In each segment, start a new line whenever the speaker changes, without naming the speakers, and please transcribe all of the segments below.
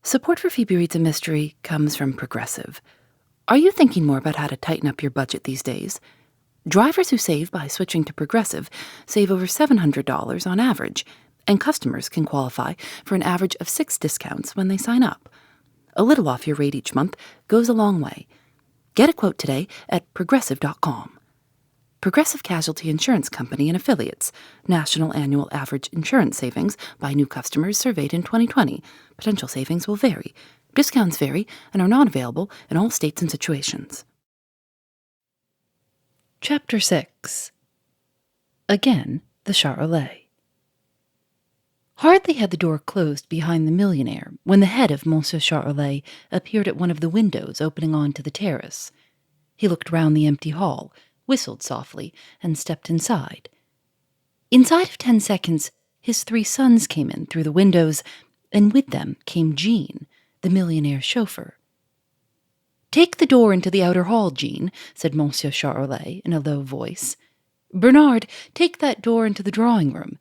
Support for Phoebe Reads a Mystery comes from Progressive. Are you thinking more about how to tighten up your budget these days? Drivers who save by switching to Progressive save over $700 on average, and customers can qualify for an average of 6 discounts when they sign up. A little off your rate each month goes a long way. Get a quote today at Progressive.com. Progressive Casualty Insurance Company and Affiliates. National annual average insurance savings by new customers surveyed in 2020. Potential savings will vary. Discounts vary and are not available in all states and situations. Chapter 6. Again, the Charolais. Hardly had the door closed behind the millionaire when the head of Monsieur Charolais appeared at one of the windows opening onto the terrace. He looked round the empty hall, whistled softly, and stepped inside. Inside of 10 seconds, his 3 sons came in through the windows, and with them came Jean, the millionaire's chauffeur. "Take the door into the outer hall, Jean," said Monsieur Charolais in a low voice. "Bernard, take that door into the drawing room.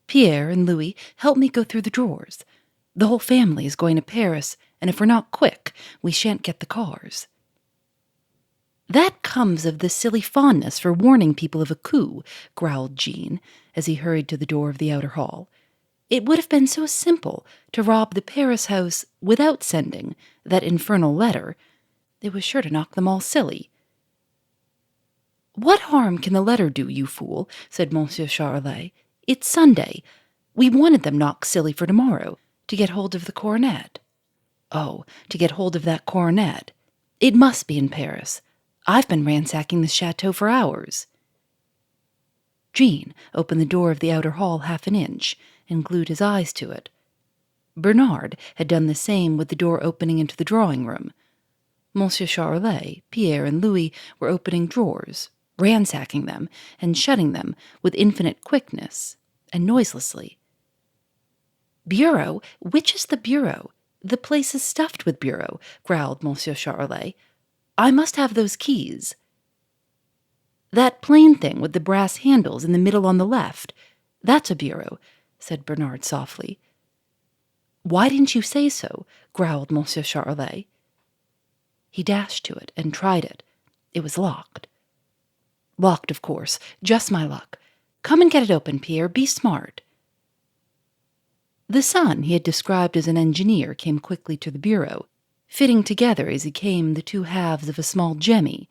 Pierre and Louis, help me go through the drawers. The whole family is going to Paris, and if we're not quick, we shan't get the cars." "That comes of the silly fondness for warning people of a coup," growled Jean, as he hurried to the door of the outer hall. "It would have been so simple to rob the Paris house without sending that infernal letter. It was sure to knock them all silly." "What harm can the letter do, you fool?" said Monsieur Charolais. "It's Sunday. We wanted them knocked silly for tomorrow, to get hold of the coronet." "Oh, to get hold of that coronet. It must be in Paris. I've been ransacking the chateau for hours." Jean opened the door of the outer hall half an inch and glued his eyes to it. Bernard had done the same with the door opening into the drawing room. Monsieur Charolais, Pierre, and Louis were opening drawers, ransacking them, and shutting them with infinite quickness and noiselessly. "Bureau? Which is the bureau? The place is stuffed with bureau," growled Monsieur Charolais. "I must have those keys." "That plain thing with the brass handles in the middle on the left. That's a bureau," said Bernard softly. "Why didn't you say so?" growled Monsieur Charolais. He dashed to it and tried it. It was locked. "Locked, of course. Just my luck. Come and get it open, Pierre. Be smart." The son he had described as an engineer came quickly to the bureau, fitting together as he came the 2 halves of a small jemmy.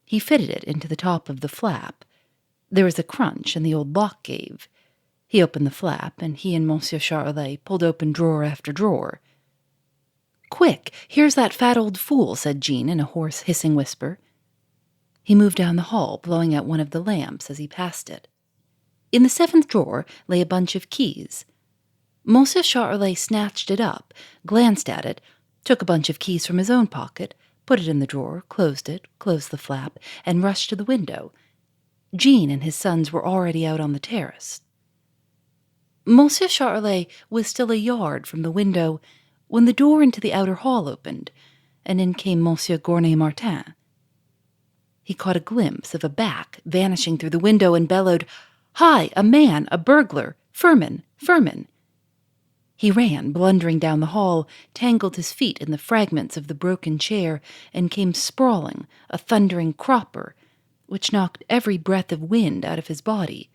He fitted it into the top of the flap. There was a crunch, and the old lock gave. He opened the flap, and he and Monsieur Charolais pulled open drawer after drawer. "Quick, here's that fat old fool," said Jean in a hoarse, hissing whisper. He moved down the hall, blowing out one of the lamps as he passed it. In the 7th drawer lay a bunch of keys. Monsieur Charolais snatched it up, glanced at it, took a bunch of keys from his own pocket, put it in the drawer, closed the flap, and rushed to the window. Jean and his sons were already out on the terrace. Monsieur Charolais was still a yard from the window when the door into the outer hall opened, and in came Monsieur Gournay-Martin. He caught a glimpse of a back vanishing through the window and bellowed, "Hi, a man, a burglar! Firmin! Firmin!" He ran, blundering down the hall, tangled his feet in the fragments of the broken chair, and came sprawling, a thundering cropper, which knocked every breath of wind out of his body.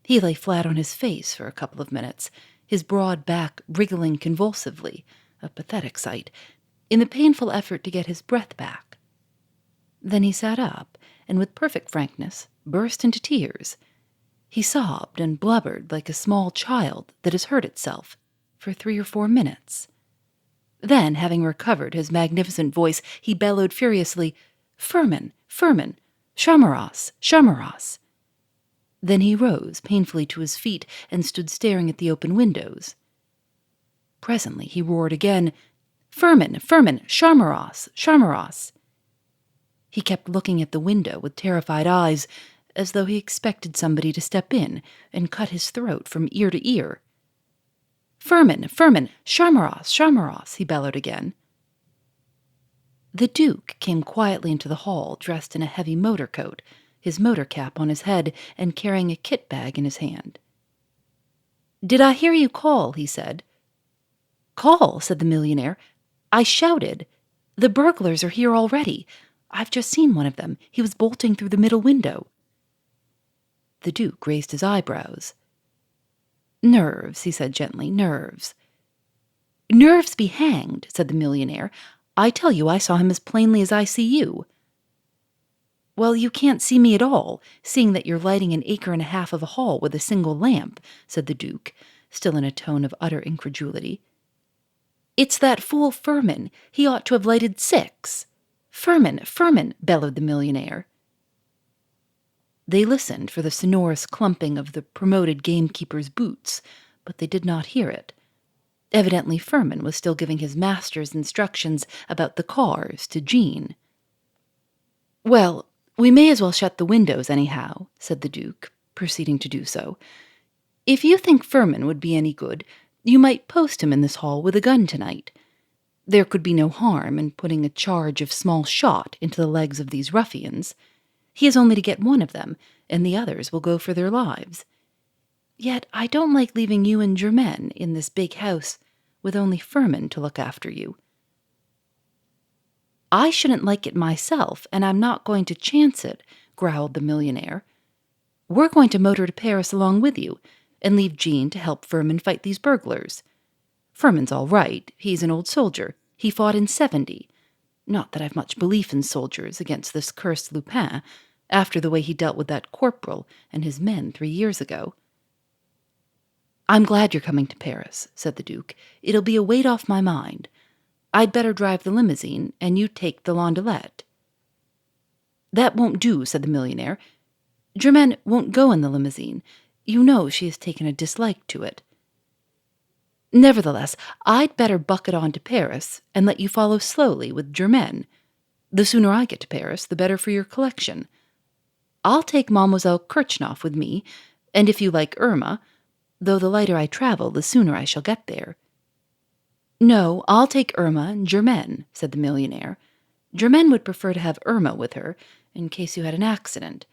He lay flat on his face for a couple of minutes, his broad back wriggling convulsively, a pathetic sight, in the painful effort to get his breath back. Then he sat up, and with perfect frankness burst into tears. He sobbed and blubbered like a small child that has hurt itself for 3 or 4 minutes. Then, having recovered his magnificent voice, he bellowed furiously, "Firmin! Firmin! Charmerace! Charmerace!" Then he rose painfully to his feet and stood staring at the open windows. Presently he roared again, "Firmin! Firmin! Charmerace! Charmerace!" He kept looking at the window with terrified eyes, as though he expected somebody to step in and cut his throat from ear to ear. "Firmin! Firmin! Charmerace! Charmerace!" he bellowed again. The Duke came quietly into the hall, dressed in a heavy motor coat, his motor cap on his head, and carrying a kit bag in his hand. "Did I hear you call?" he said. Call, said the millionaire. I shouted. The burglars are here already. I've just seen one of them. He was bolting through the middle window. The Duke raised his eyebrows. Nerves, he said gently, nerves. Nerves be hanged, said the millionaire. I tell you I saw him as plainly as I see you. Well, you can't see me at all, seeing that you're lighting an acre and a half of a hall with a single lamp, said the Duke, still in a tone of utter incredulity. It's that fool Furman. He ought to have lighted 6. Furman, Furman, bellowed the millionaire. They listened for the sonorous clumping of the promoted gamekeeper's boots, but they did not hear it. Evidently Furman was still giving his master's instructions about the cars to Jean. Well, we may as well shut the windows anyhow, said the Duke, proceeding to do so. If you think Furman would be any good, you might post him in this hall with a gun tonight. There could be no harm in putting a charge of small shot into the legs of these ruffians. He has only to get one of them, and the others will go for their lives. Yet I don't like leaving you and Germaine in this big house with only Furman to look after you. I shouldn't like it myself, and I'm not going to chance it, growled the millionaire. We're going to motor to Paris along with you, and leave Jean to help Furman fight these burglars. Furman's all right. He's an old soldier. He fought in '70. Not that I've much belief in soldiers against this cursed Lupin, after the way he dealt with that corporal and his men 3 years ago. I'm glad you're coming to Paris, said the Duke. It'll be a weight off my mind. I'd better drive the limousine, and you take the landaulet. That won't do, said the millionaire. Germaine won't go in the limousine. You know she has taken a dislike to it. Nevertheless, I'd better buck it on to Paris and let you follow slowly with Germaine. The sooner I get to Paris, the better for your collection. I'll take Mademoiselle Kirchhoff with me, and if you like Irma, though the lighter I travel, the sooner I shall get there. No, I'll take Irma and Germaine, said the millionaire. Germaine would prefer to have Irma with her, in case you had an accident.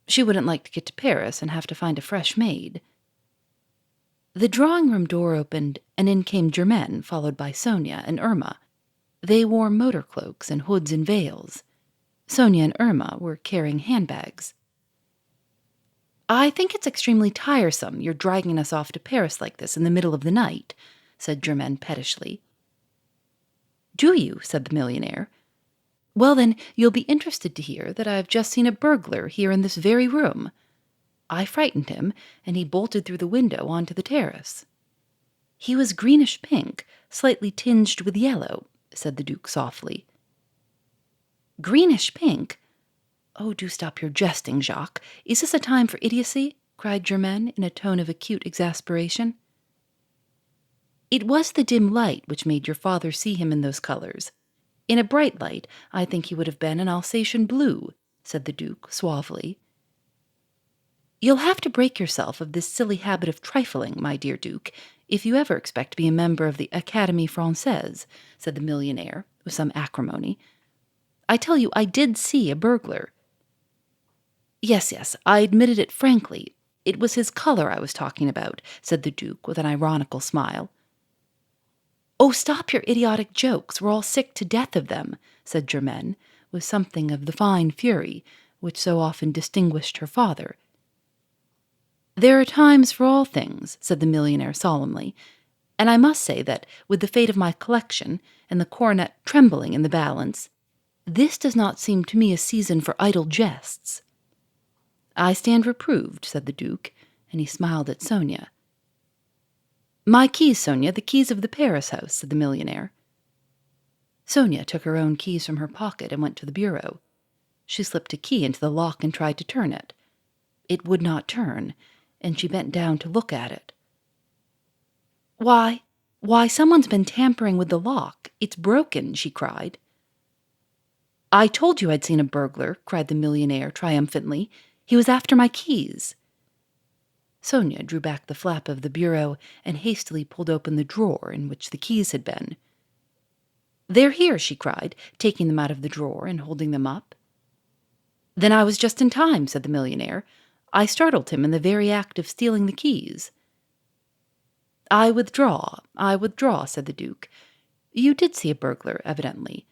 She wouldn't like to get to Paris and have to find a fresh maid. The drawing-room door opened, and in came Germaine, followed by Sonia and Irma. They wore motor cloaks and hoods and veils. Sonia and Irma were carrying handbags. I think it's extremely tiresome you're dragging us off to Paris like this in the middle of the night, said Germaine pettishly. Do you? Said the millionaire. Well, then, you'll be interested to hear that I've just seen a burglar here in this very room. I frightened him, and he bolted through the window onto the terrace. He was greenish-pink, slightly tinged with yellow, said the Duke softly. Greenish-pink? Oh, do stop your jesting, Jacques. Is this a time for idiocy? Cried Germaine in a tone of acute exasperation. It was the dim light which made your father see him in those colors. In a bright light, I think he would have been an Alsatian blue, said the Duke suavely. You'll have to break yourself of this silly habit of trifling, my dear Duke, if you ever expect to be a member of the Académie Française, said the millionaire, with some acrimony. I tell you, I did see a burglar. Yes, I admitted it frankly. It was his color I was talking about, said the Duke with an ironical smile. Oh, stop your idiotic jokes. We're all sick to death of them, said Germaine, with something of the fine fury which so often distinguished her father. There are times for all things, said the millionaire solemnly, and I must say that, with the fate of my collection and the coronet trembling in the balance, this does not seem to me a season for idle jests. I stand reproved, said the Duke, and he smiled at Sonia. My keys, Sonia, the keys of the Paris house, said the millionaire. Sonia took her own keys from her pocket and went to the bureau. She slipped a key into the lock and tried to turn it. It would not turn, and she bent down to look at it. Why, someone's been tampering with the lock. It's broken, she cried. I told you I'd seen a burglar, cried the millionaire triumphantly. He was after my keys. Sonia drew back the flap of the bureau and hastily pulled open the drawer in which the keys had been. They're here, she cried, taking them out of the drawer and holding them up. Then I was just in time, said the millionaire. I startled him in the very act of stealing the keys. I withdraw, said the Duke. You did see a burglar, evidently.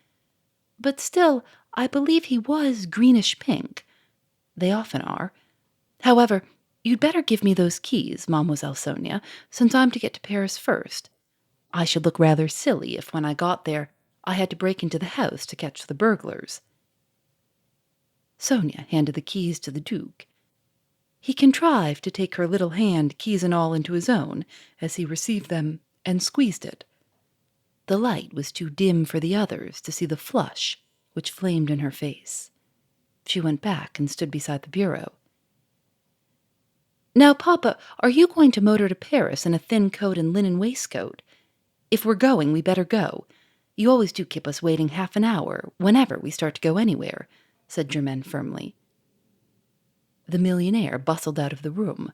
But still, I believe he was greenish-pink. They often are. However, you'd better give me those keys, Mademoiselle Sonia, since I'm to get to Paris first. I should look rather silly if, when I got there, I had to break into the house to catch the burglars. Sonia handed the keys to the Duke. He contrived to take her little hand, keys and all, into his own as he received them and squeezed it. The light was too dim for the others to see the flush which flamed in her face. She went back and stood beside the bureau. Now, Papa, are you going to motor to Paris in a thin coat and linen waistcoat? If we're going, we better go. You always do keep us waiting half an hour whenever we start to go anywhere, said Germaine firmly. The millionaire bustled out of the room.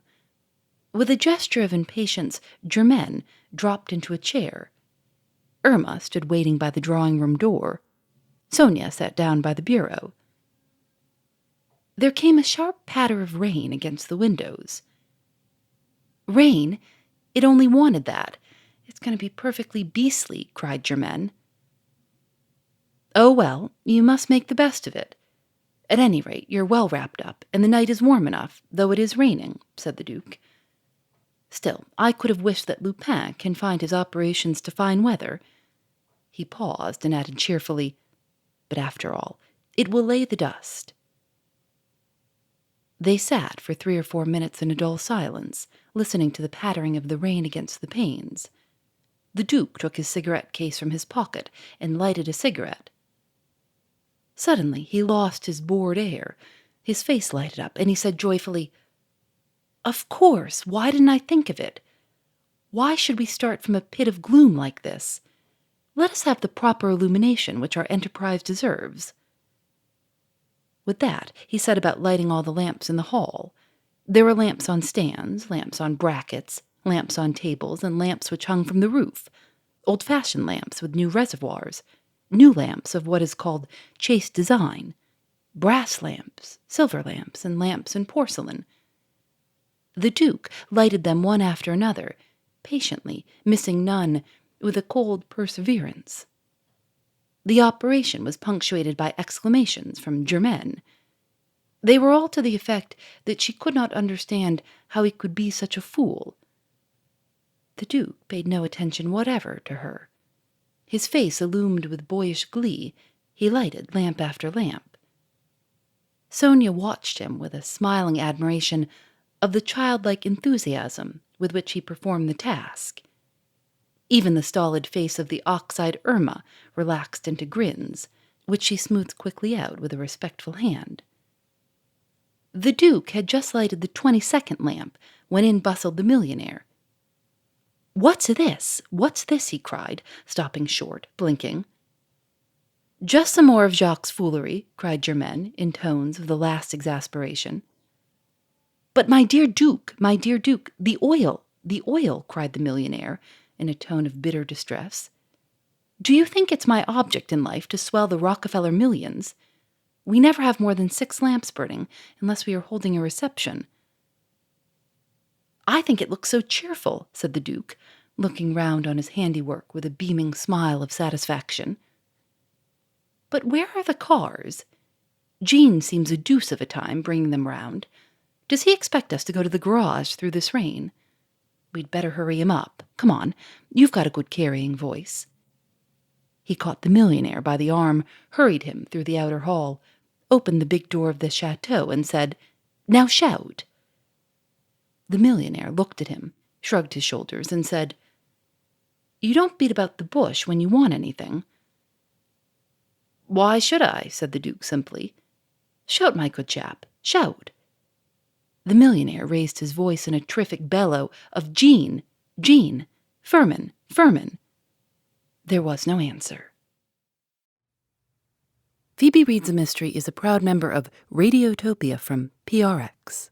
With a gesture of impatience, Germaine dropped into a chair. Irma stood waiting by the drawing-room door. Sonia sat down by the bureau. There came a sharp patter of rain against the windows. Rain? It only wanted that. It's going to be perfectly beastly, cried Germaine. Oh, well, you must make the best of it. At any rate, you're well wrapped up, and the night is warm enough, though it is raining, said the Duke. Still, I could have wished that Lupin confined his operations to fine weather. He paused and added cheerfully, but after all, it will lay the dust. They sat for 3 or 4 minutes in a dull silence, listening to the pattering of the rain against the panes. The Duke took his cigarette case from his pocket and lighted a cigarette. Suddenly he lost his bored air. His face lighted up, and he said joyfully, Of course, why didn't I think of it? Why should we start from a pit of gloom like this? Let us have the proper illumination which our enterprise deserves. With that, he set about lighting all the lamps in the hall. There were lamps on stands, lamps on brackets, lamps on tables, and lamps which hung from the roof, old-fashioned lamps with new reservoirs, new lamps of what is called chaste design, brass lamps, silver lamps, and lamps in porcelain. The Duke lighted them one after another, patiently, missing none, with a cold perseverance. The operation was punctuated by exclamations from Germaine. They were all to the effect that she could not understand how he could be such a fool. The Duke paid no attention whatever to her. His face illumined with boyish glee, he lighted lamp after lamp. Sonia watched him with a smiling admiration of the childlike enthusiasm with which he performed the task. Even the stolid face of the ox-eyed Irma relaxed into grins, which she smoothed quickly out with a respectful hand. The Duke had just lighted the 22nd lamp when in bustled the millionaire. What's this? What's this? He cried, stopping short, blinking. Just some more of Jacques' foolery, cried Germaine, in tones of the last exasperation. But my dear Duke, the oil, cried the millionaire, in a tone of bitter distress. Do you think it's my object in life to swell the Rockefeller millions? We never have more than 6 lamps burning, unless we are holding a reception. I think it looks so cheerful, said the Duke, looking round on his handiwork with a beaming smile of satisfaction. But where are the cars? Jean seems a deuce of a time bringing them round. Does he expect us to go to the garage through this rain? We'd better hurry him up. Come on, you've got a good carrying voice. He caught the millionaire by the arm, hurried him through the outer hall, opened the big door of the chateau, and said, Now shout. The millionaire looked at him, shrugged his shoulders, and said, You don't beat about the bush when you want anything. Why should I? Said the Duke simply. Shout, my good chap, shout. The millionaire raised his voice in a terrific bellow of Jean, Jean, Firmin, Firmin. There was no answer. Phoebe Reads a Mystery is a proud member of Radiotopia from PRX.